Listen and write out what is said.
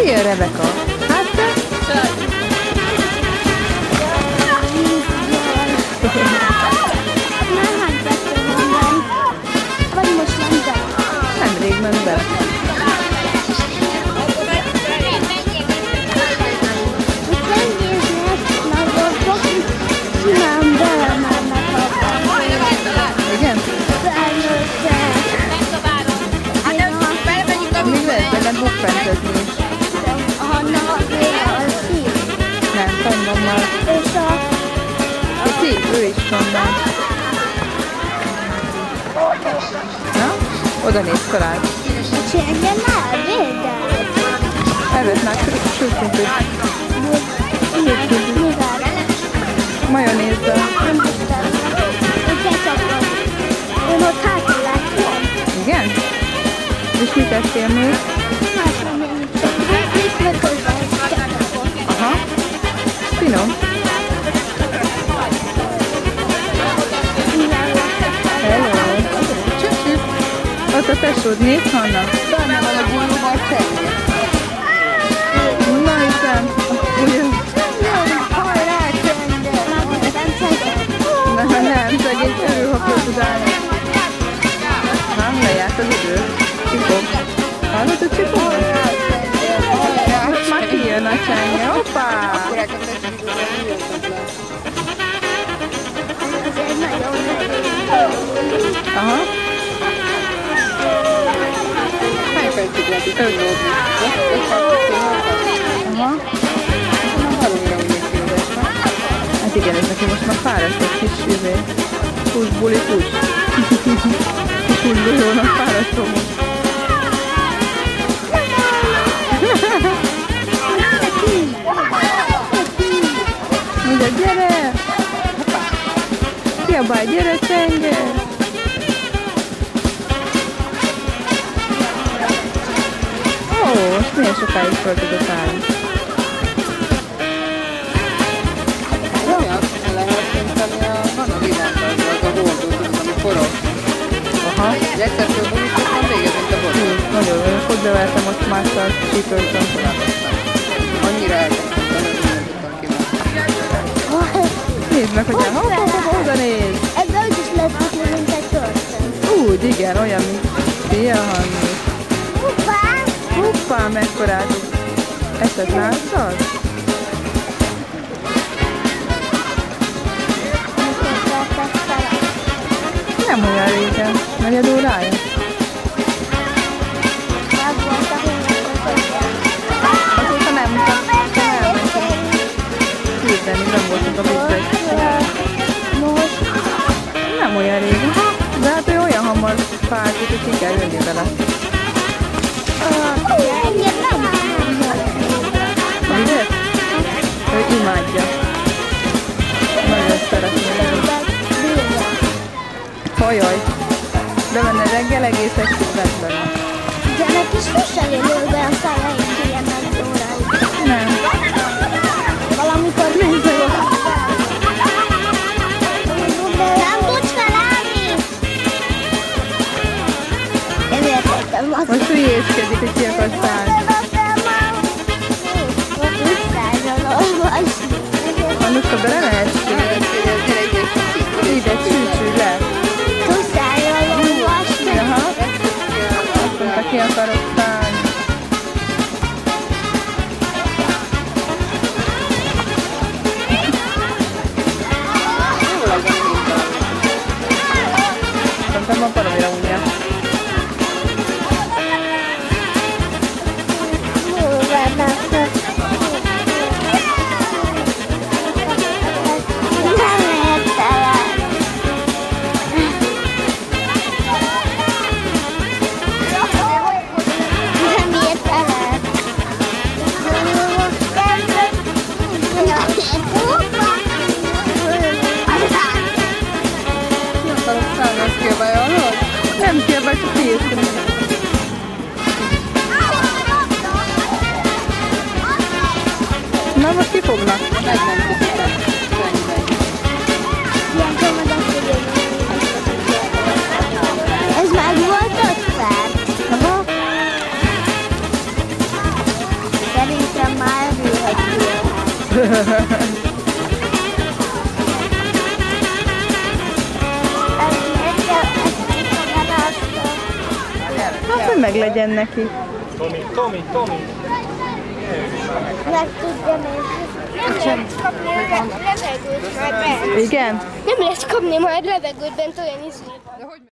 Szia, Rebeka! Hát te? Már hány percre van benne? Vagy most ment bele? Nemrég ment bele. Itt megnézni ezt nagyon fog, simán belemennek abba. Igen? Felnőttek. Még lehet benne buffentezni is. A Hanna az szív. Nem, fenn van már. És A szív, ő is van már. Na? Oda néz talán. a csengyen elvédel. Erőt már sültünk. Mivel? Majonézzel. Nem hiszem. Én ketchupot. Én ott hátul láttam. Igen? És mit ettél még? Más nem én csak. Itt meg hozzá egy ketchupot. Aha. Finom. Mivel laktak? Hello. Csücsüt. Ott a tesód néz, Hanna? Benne van a bújóban csengő. Na hiszen. Hajrá, csengő! Nem csengő. Nem, szegény körül, ha föl tud állni. Nem, lejárt az idő. Csipog. Hallod, hogy csipog? Most már kijön a csenge. Hoppá! Akkorákat tessék, hogy üljöttek le. Ez egy nagyon nehéz. Aha. Hány percig lehet itt kilódni? 5-6-8? Aha. Nem valóra úgy kérdés, nem? Hát igen, ez neki most már fáradt egy kis Push, buli, push. Push buliónak fáradtom most. Ugye, gyere! Kiabálj, gyere, csenge! Ó, most milyen sokáig föl tudok állni. Olyan lehet szerintem, van a világban az a hordó, tudod, ami forog. Aha. És egyszer fölbújítottam, vége, mint a boros. Nagyon jó, hogy bevertem, azt másszal csípöltem. Annyira eltettem, hogy nem tudtam kívánni. Nézd meg, hogy hopp, oda nézd! Ebben úgy is lehet futni, mint egy történt. Úgy, igen, olyan, mint Szia, Hanni. Hoppá! Hoppá, mekkorát esett láttad? Nem olyan régen, negyed órája. Azóta nem hirdeni, nem voltunk a bizzeg. Nem olyan régen. De hát ő olyan hamar fázik, hogy ki kell jönni vele. Ugye? Ő imádja. Nagyon szeretné. Hajaj. Bemenne reggel, egész estig vett benne. Gyerek is sosem élő be a szállai ilyen nagy óráig. Nem. Valamikor mindegyek. Nem tudsz felállni? Én értettem azt. Most hülyéskedik, hogy ki akarsz szállni. Annuska, bele ne essél. Ide, csücsülj le. Aha. Azt mondta, ki akarok szállni. Szerintem van valamire unja. Nem kiabálj, csak kijöttem. Na, most kifognak? Meg nem tudtam. Ez meg volt 5 perc. Aha. De Hát, hogy meg legyen neki. Tomi. Meg tudja nézni. Nem lehet kapni levegőt, majd bent. Igen? Nem lehet kapni majd levegőt bent, olyan izé.